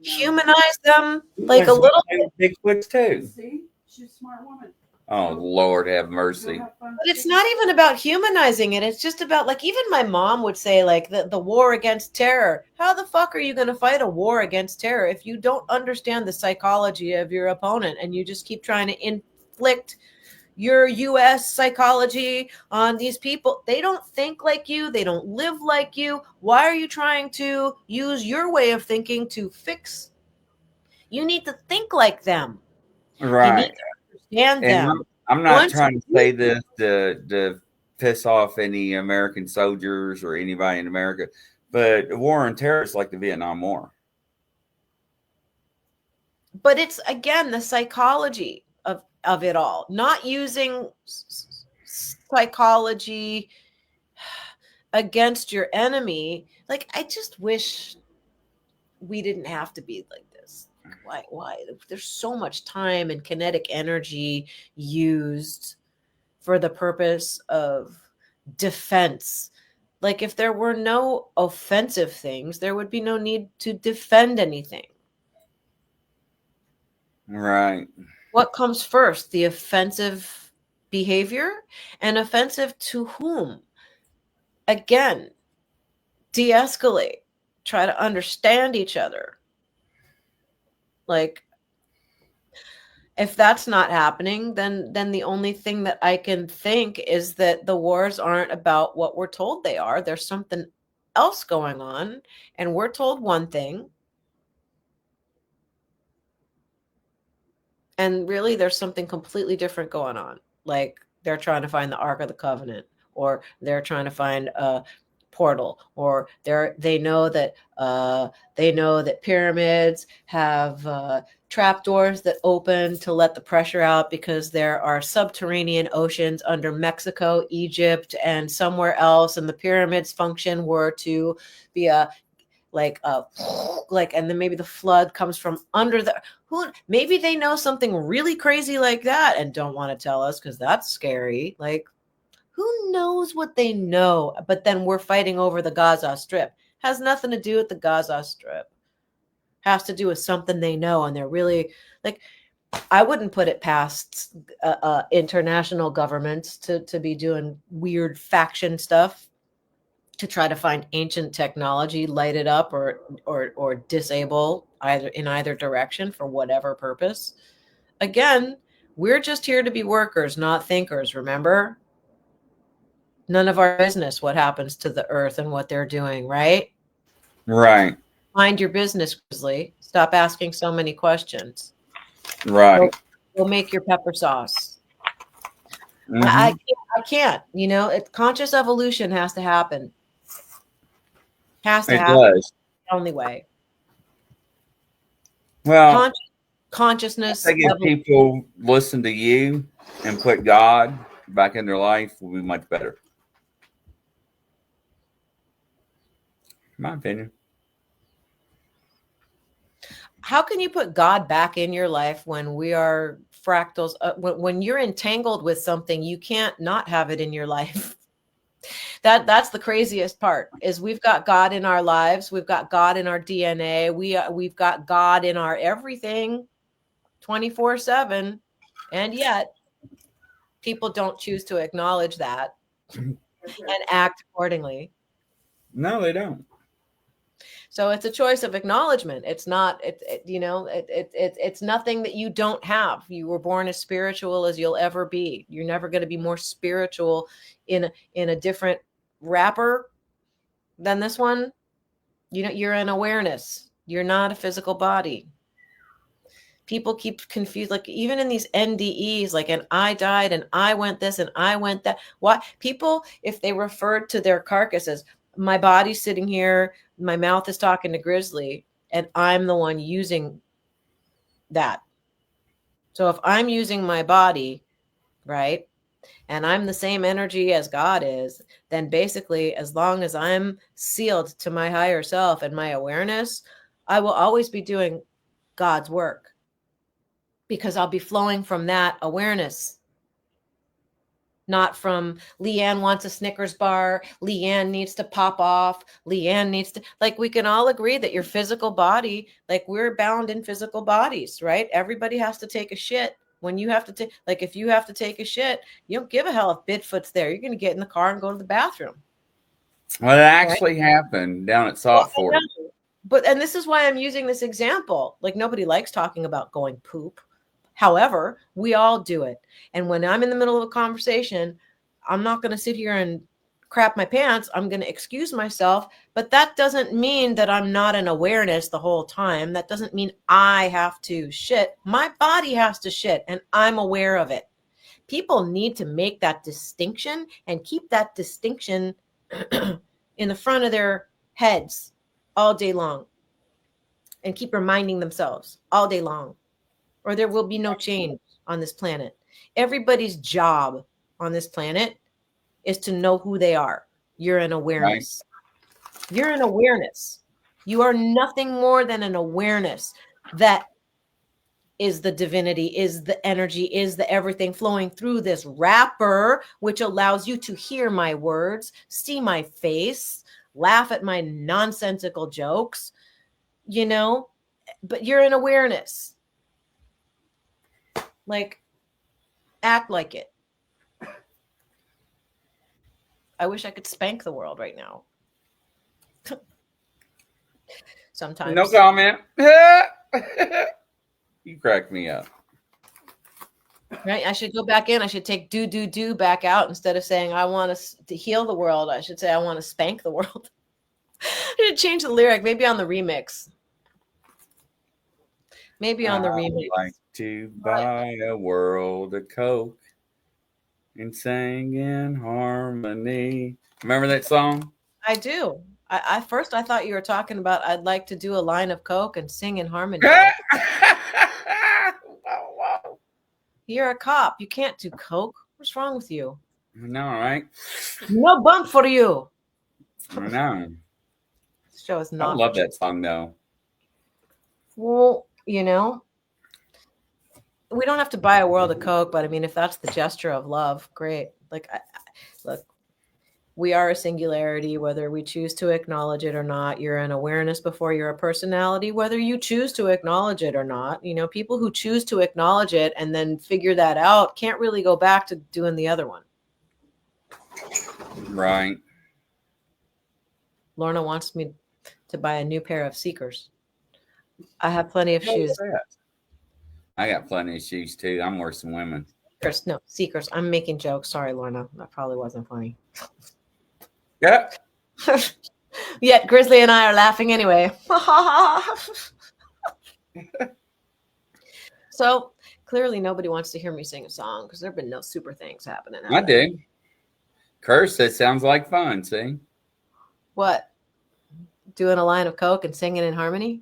humanize them like a That's little. Bigfoots too. See, she's a smart woman. Oh, Lord have Go mercy. have fun But with it's not Bigfoot. even about humanizing it. It's just about, like, even my mom would say, like, the war against terror. How the fuck are you going to fight a war against terror if you don't understand the psychology of your opponent and you just keep trying to inflict your US psychology on these people? They don't think like you, they don't live like you. Why are you trying to use your way of thinking to fix? You need to think like them. You need Right. to understand And them. I'm not Once trying to you say this to piss off any American soldiers or anybody in America, but the war on terror is like the Vietnam War. But it's, again, the psychology of it all, not using psychology against your enemy. Like, I just wish we didn't have to be like this. Why there's so much time and kinetic energy used for the purpose of defense. Like, if there were no offensive things, there would be no need to defend anything. Right. What comes first, the offensive behavior? And offensive to whom? Again, de-escalate, try to understand each other. Like, if that's not happening, then the only thing that I can think is that the wars aren't about what we're told they are. There's something else going on, and we're told one thing, and really there's something completely different going on. Like, they're trying to find the Ark of the Covenant, or they're trying to find a portal, or they know that pyramids have trapdoors that open to let the pressure out because there are subterranean oceans under Mexico, Egypt, and somewhere else, and the pyramids function were to be a and then maybe the flood comes from under the, who, maybe they know something really crazy like that and don't want to tell us because that's scary. Like, who knows what they know? But then we're fighting over the Gaza Strip. Has nothing to do with the Gaza Strip. Has to do with something they know, and they're really, like, I wouldn't put it past international governments to be doing weird faction stuff to try to find ancient technology, light it up or disable in either direction for whatever purpose. Again, we're just here to be workers, not thinkers, remember? None of our business what happens to the earth and what they're doing, right? Right. Mind your business, Grizzly. Stop asking so many questions. Right. Go make your pepper sauce. Mhm. I can't. Conscious evolution has to happen. Has to It happen. does. The only way. Well, Consciousness. I think if people listen to you and put God back in their life, will be much better. In my opinion. How can you put God back in your life when we are fractals? When you're entangled with something, you can't not have it in your life. That's the craziest part, is we've got God in our lives. We've got God in our DNA. We've got God in our everything 24/7. And yet people don't choose to acknowledge that and act accordingly. No, they don't. So it's a choice of acknowledgement. It's not, it's nothing that you don't have. You were born as spiritual as you'll ever be. You're never going to be more spiritual in a different wrapper than this one. You're an awareness. You're not a physical body. People keep confused, like even in these NDEs, like, and I died and I went this and I went that. Why people, if they referred to their carcasses, my body's sitting here, my mouth is talking to Grizzly, and I'm the one using that. So if I'm using my body, right, and I'm the same energy as God is, then basically, as long as I'm sealed to my higher self and my awareness, I will always be doing God's work because I'll be flowing from that awareness, not from Leanne wants a Snickers bar, Leanne needs to pop off, Leanne needs to, like, we can all agree that your physical body, like, we're bound in physical bodies, right? Everybody has to take a shit. When you have to take, like, if you have to take a shit, you don't give a hell if Bigfoot's there. You're going to get in the car and go to the bathroom. Well, it actually happened down at Salt Fork. But, and this is why I'm using this example. Like, nobody likes talking about going poop. However, we all do it. And when I'm in the middle of a conversation, I'm not going to sit here and crap my pants. I'm going to excuse myself. But that doesn't mean that I'm not in awareness the whole time. That doesn't mean I have to shit. My body has to shit, and I'm aware of it. People need to make that distinction and keep that distinction in the front of their heads all day long, and keep reminding themselves all day long, or there will be no change on this planet. Everybody's job on this planet is to know who they are. You're an awareness. Right. You're an awareness. You are nothing more than an awareness that is the divinity, is the energy, is the everything flowing through this wrapper, which allows you to hear my words, see my face, laugh at my nonsensical jokes, you know, but you're an awareness. Like, act like it. I wish I could spank the world right now. Sometimes. No comment. You cracked me up. Right? I should go back in. I should take do back out instead of saying I want to heal the world. I should say I want to spank the world. I should change the lyric. Maybe on the remix. Maybe on the remix. I'd like to buy a world of Coke and sing in harmony. Remember that song? I do. I first I thought you were talking about I'd like to do a line of Coke and sing in harmony. Whoa. You're a cop. You can't do Coke. What's wrong with you? I know, right? No bump for you. I know. This show is not. I love that song, though. Well, you know, we don't have to buy a world of Coke, but I mean, if that's the gesture of love, great. Like, look, we are a singularity, whether we choose to acknowledge it or not. You're an awareness before you're a personality, whether you choose to acknowledge it or not. You know, people who choose to acknowledge it and then figure that out can't really go back to doing the other one. Right. Lorna wants me to buy a new pair of Seekers. I have plenty of shoes. I got plenty of shoes, too. I'm worse than women. Seekers. I'm making jokes. Sorry, Lorna. That probably wasn't funny. Yeah. Yet Grizzly and I are laughing anyway. So clearly nobody wants to hear me sing a song because there have been no super things happening. I do. Curse, that sounds like fun, see? What? Doing a line of Coke and singing in harmony?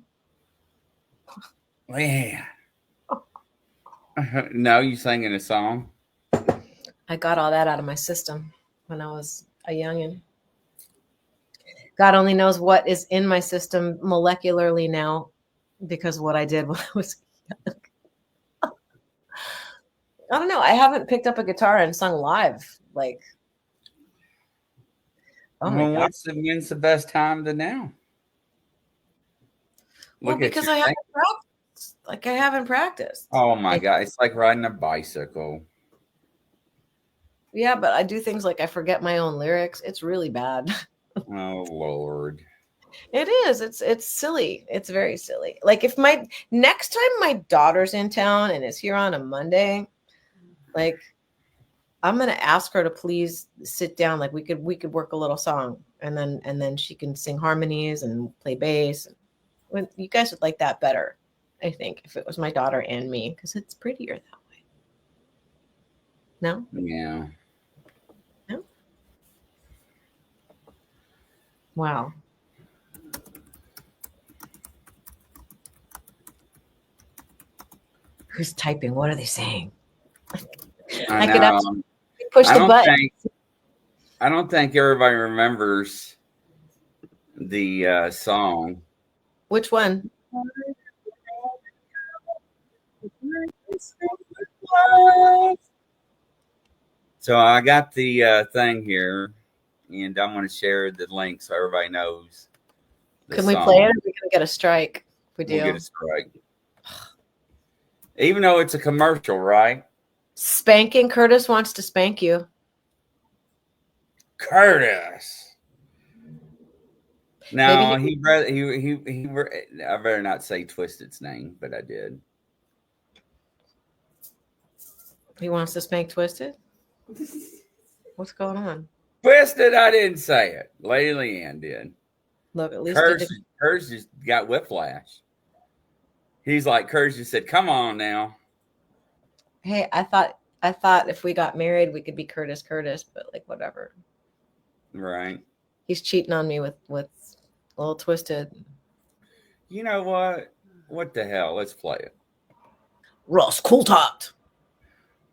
Yeah. No, you singing a song? I got all that out of my system when I was a youngin'. God only knows what is in my system molecularly now because of what I did when I was young. I don't know. I haven't picked up a guitar and sung live. Like, oh my God. When's the best time to now? Well, because I haven't practiced. Like, I haven't practiced. Oh my God. It's like riding a bicycle. Yeah, but I do things like I forget my own lyrics. It's really bad. Oh Lord. It is. It's silly. It's very silly. Like, if my next time my daughter's in town and is here on a Monday, like, I'm gonna ask her to please sit down. Like, we could work a little song, and then she can sing harmonies and play bass. When you guys would like that better, I think, if it was my daughter and me, because it's prettier that way. No? Yeah. No? Wow. Who's typing? What are they saying? I push I the don't button. I don't think everybody remembers the song. Which one? So I got the thing here, and I'm going to share the link so everybody knows the Can we song. play it? Or are we gonna get a strike? We do. We'll get a strike. Even though it's a commercial, right? Spanking. Curtis wants to spank you. Curtis. Now Maybe I better not say Twisted's name, but I did. he wants to spank Twisted. What's going on? Twisted, I didn't say it. Lady Leanne did. Look, at least Curtis just got whiplash. He's like, Curtis just said, "Come on now." Hey, I thought if we got married, we could be Curtis, but like whatever. Right. He's cheating on me with a little Twisted. You know what? What the hell? Let's play it. Ross Coulthard.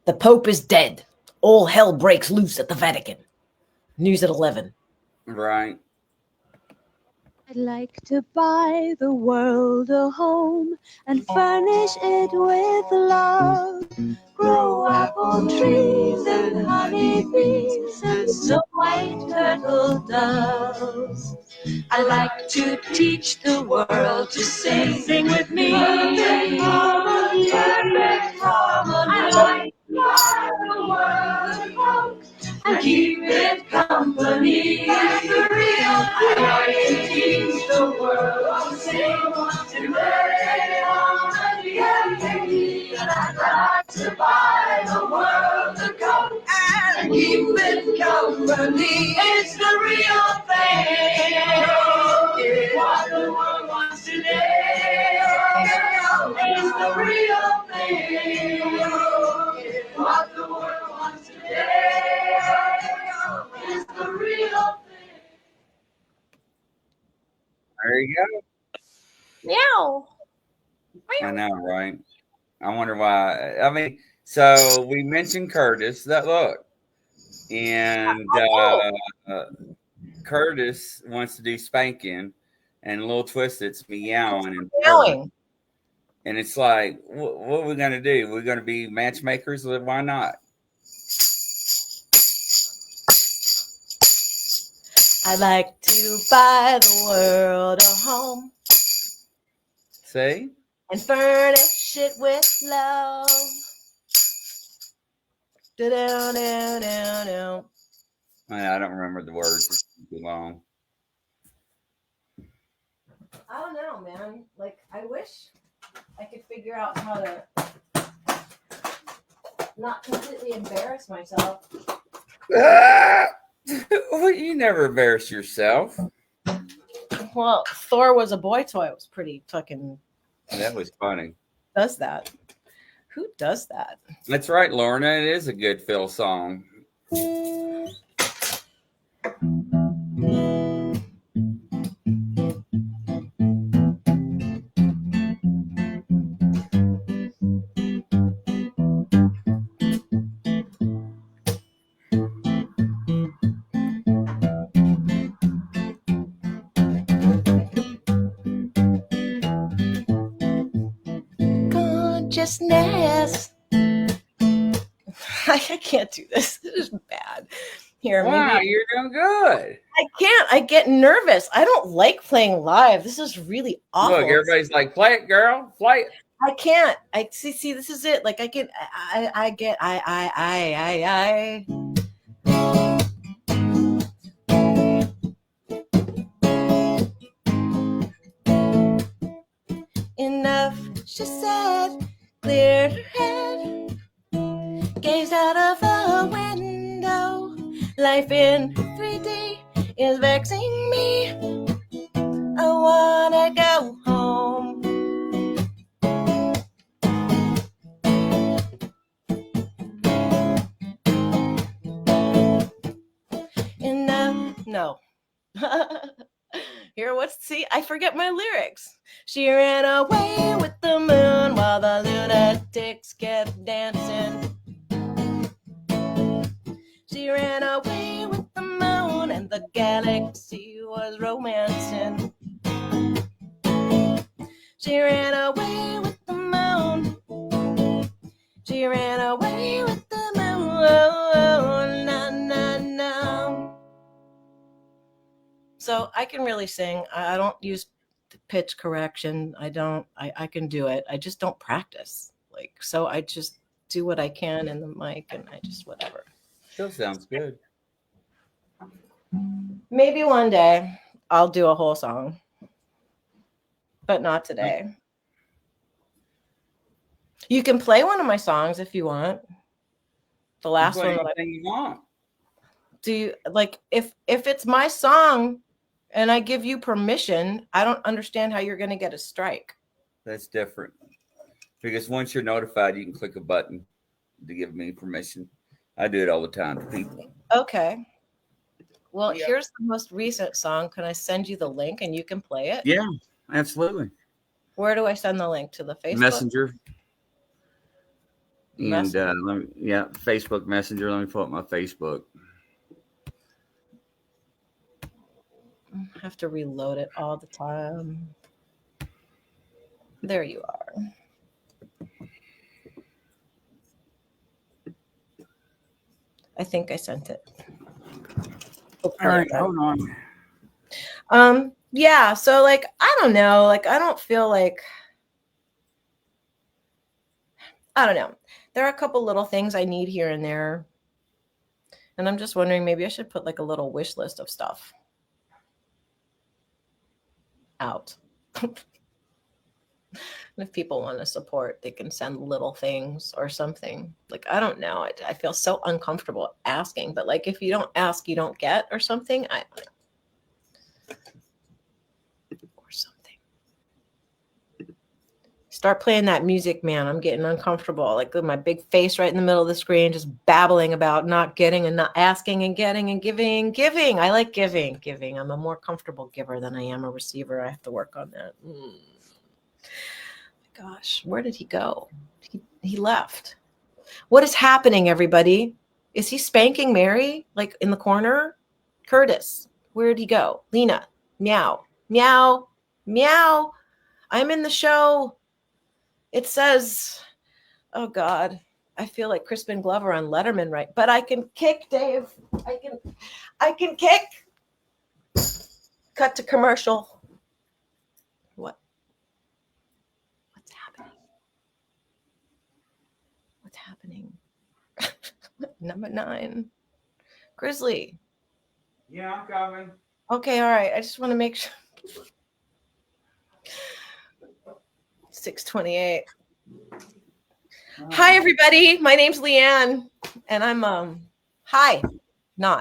The Pope is dead. All hell breaks loose at the Vatican. News at 11. Right. I'd like to buy the world a home and furnish it with love. Grow apple trees and honey bees and snow white turtle doves. I like to teach the world to sing with me. Perfect harmony, perfect harmony. I like to buy the world a coat and keep it company. That's the real thing. I like to teach the world to sing to perfect harmony. And I'd like to buy the world a coat and keep it company. It's the real thing. What the world wants today is the real thing. What the world wants today is the real thing. There you go. Meow. I know, right? I wonder why. I mean, so we mentioned Curtis. That look, and Curtis wants to do spanking, and Little Twisted's meowing and purring. Meowing. And it's like, what are we gonna do? We're gonna be matchmakers. Why not? I'd like to buy the world a home See? and furnish it with love. Do-do-do-do-do. I don't remember the words. It's too long. I don't know, man. Like, I wish I could figure out how to not completely embarrass myself. Well, you never embarrass yourself. Well, Thor was a boy toy. It was pretty fucking. That was funny. Does that? Who does that? That's right, Lorna. It is a good Phil song. Consciousness. I can't do this. This is bad. Here, Wow, maybe you're doing good. I can't. I get nervous. I don't like playing live. This is really awful. Look, everybody's like, "Play it, girl, play it." I can't. I see. This is it. Like I get. I. Enough, she said. Cleared her head. Gazed out of the window. Life in 3D is vexing me. I wanna go home. No. Here, I forget my lyrics. She ran away with the moon while the lunatics kept dancing. ran away with the moon, and the galaxy was romancing. She ran away with the moon. She ran away with the moon. Oh, na, na, na. So I can really sing. I don't use pitch correction. I can do it. I just don't practice. Like, so I just do what I can in the mic, and I just whatever. Still sounds good. Maybe one day I'll do a whole song, but not today. You can play one of my songs if you want. The last one that you want. do you like if it's my song and I give you permission, I don't understand how you're going to get a strike. That's different. Because once you're notified, you can click a button to give me permission. I do it all the time to people. Okay. Well, Yep. Here's the most recent song. Can I send you the link and you can play it? Yeah, absolutely. Where do I send the link? To the Facebook? Messenger. And Messenger. Facebook Messenger. Let me pull up my Facebook. I have to reload it all the time. There you are. I think I sent it. All right, hold on. Yeah, so like I don't know, like I don't feel like I don't know. There are a couple little things I need here and there. And I'm just wondering, maybe I should put like a little wish list of stuff out. And if people want to support, they can send little things or something. Like, I don't know. I feel so uncomfortable asking, but like, if you don't ask, you don't get or something. Or something. Start playing that music, man. I'm getting uncomfortable. Like with my big face right in the middle of the screen, just babbling about not getting and not asking and getting and giving. I like giving. I'm a more comfortable giver than I am a receiver. I have to work on that. Gosh, where did he go? He left. What is happening, everybody? Is he spanking Mary like in the corner? Curtis, where'd he go? Lena, meow, meow, meow. I'm in the show. It says, oh God, I feel like Crispin Glover on Letterman, right? But I can kick, Dave. I can kick. Cut to commercial. What? What's happening? Number 9. Grizzly. Yeah, I'm coming. Okay, all right. I just want to make sure. 6:28. Hi, everybody. My name's Leanne, and I'm hi. I'm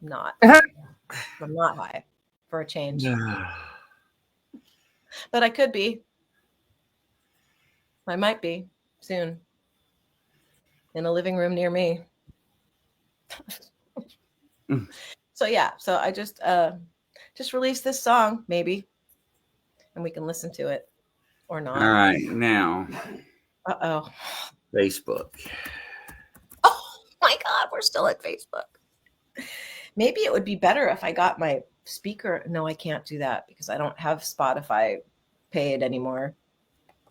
not high for a change, but I could be. I might be soon in a living room near me. So yeah, so I just released this song maybe, and we can listen to it or not. All right, now. Uh-oh. Facebook. Oh my God, we're still at Facebook. Maybe it would be better if I got my speaker. No, I can't do that because I don't have Spotify paid anymore.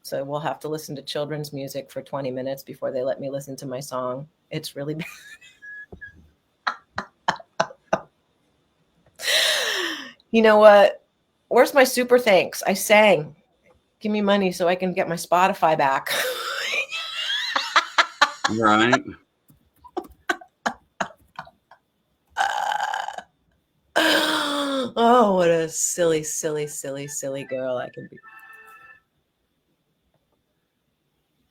So we'll have to listen to children's music for 20 minutes before they let me listen to my song. It's really bad. You know what? Where's my super thanks? I sang. Give me money so I can get my Spotify back. Right. Oh, what a silly girl I can be.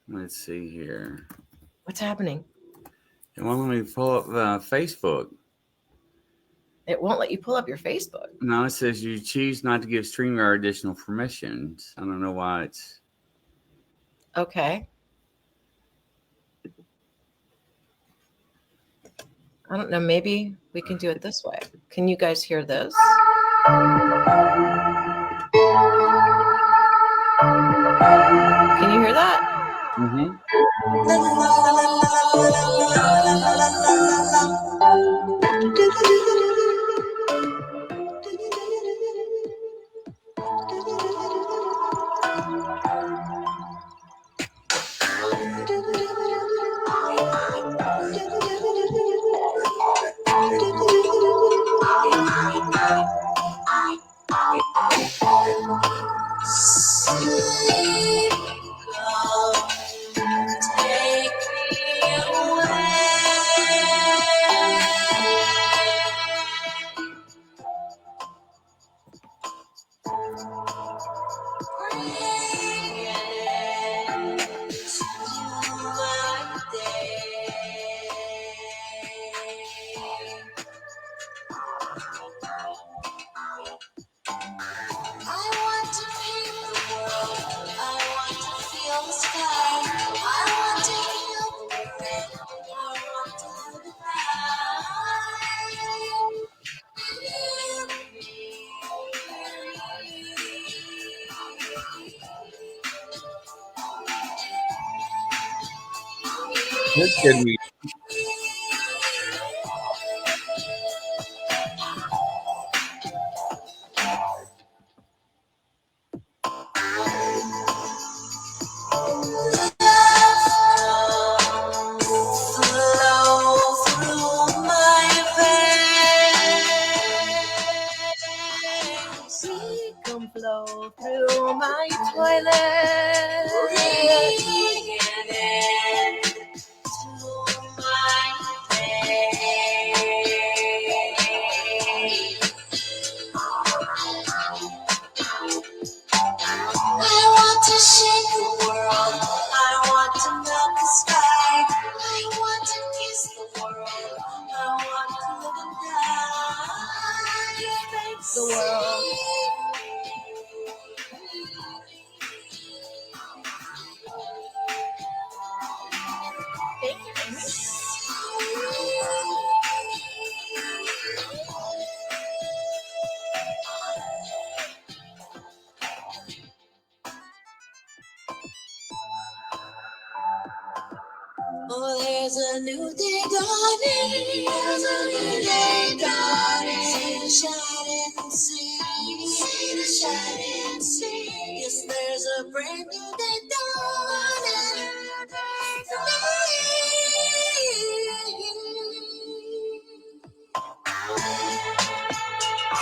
Let's see here. What's happening? It won't let me pull up Facebook. It won't let you pull up your Facebook. No, it says you choose not to give StreamYard additional permissions. I don't know why it's... Okay. I don't know. Maybe we can do it this way. Can you guys hear this? Can you hear that? Mm-hmm. Take me away. I want to paint the world. I want to feel the sky. I want to heal the world. I want to live That's good music. flow through my veins. Come flow through my toilet. Bring an end to my pain. I want to shake the world. I want to melt the sky. I want to kiss the world. I want to live and die. Thanks the world. Thank you, Amy. Oh, there's a new day dawning. There's a new day dawning. See the shining sea. See the shining sea. Yes, there's a brand new day dawning.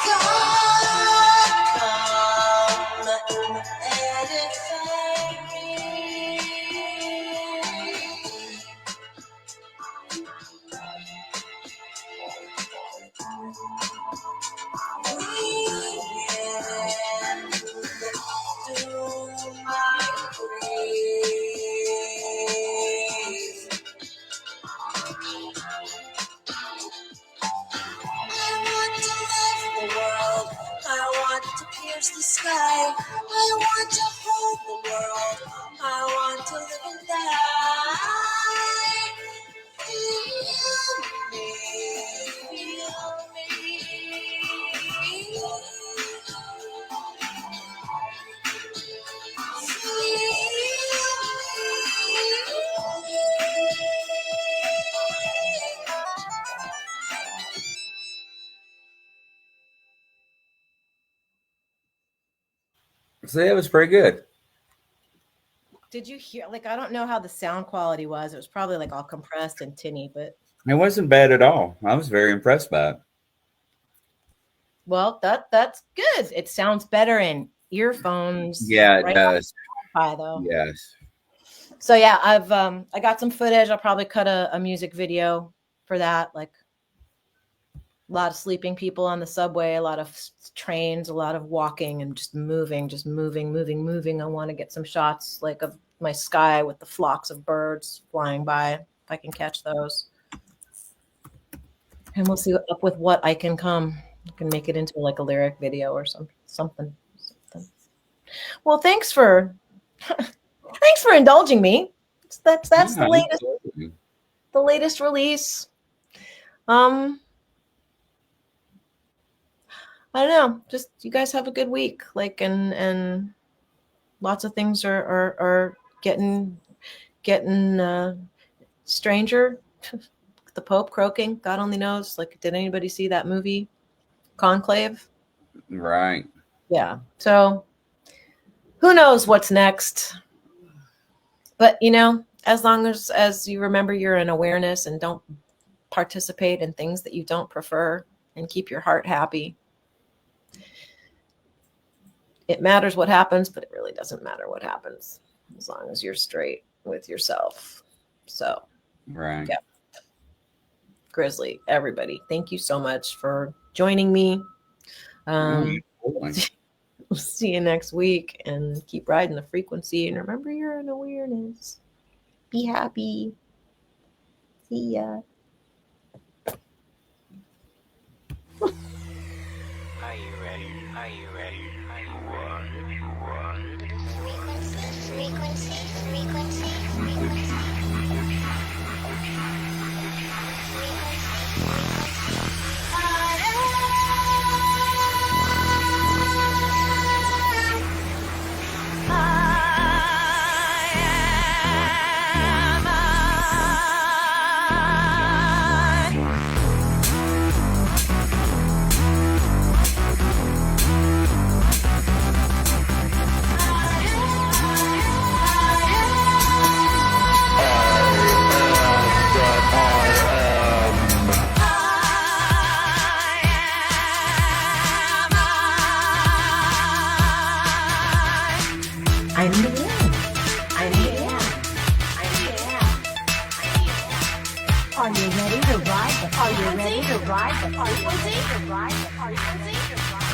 Come and edify me. The sky. I want to hold the world. I want to live and die. Feel me, feel So that was pretty good. Did you hear? Like, I don't know how the sound quality was. It was probably like all compressed and tinny, but It wasn't bad at all. I was very impressed by it. well, that's good. It sounds better in earphones. Yeah, it right does. Wi-Fi, though. Yes. So yeah, I got some footage. I'll probably cut a music video for that. Like a lot of sleeping people on the subway, a lot of trains, a lot of walking and just moving. I want to get some shots like of my sky with the flocks of birds flying by, if I can catch those. And we'll see up with what I can come. I can make it into like a lyric video or something. Well, thanks for indulging me. That's the latest absolutely. the latest release. I don't know. Just you guys have a good week. Like and lots of things are getting getting stranger. The Pope croaking. God only knows. Like, did anybody see that movie, Conclave? Right. Yeah. So who knows what's next? But as long as you remember you're in awareness and don't participate in things that you don't prefer and keep your heart happy. It matters what happens, but it really doesn't matter what happens as long as you're straight with yourself. So, Right. yeah. Grizzly, everybody, thank you so much for joining me. We'll see you next week, and keep riding the frequency. And remember, you're in awareness. Be happy. See ya. Are you ready? Are you ready? Are you one? Frequency, frequency, frequency. I'm the end. I'm the end. I'm the end. Are you ready to ride the frequency? Are you ready to ride the frequency?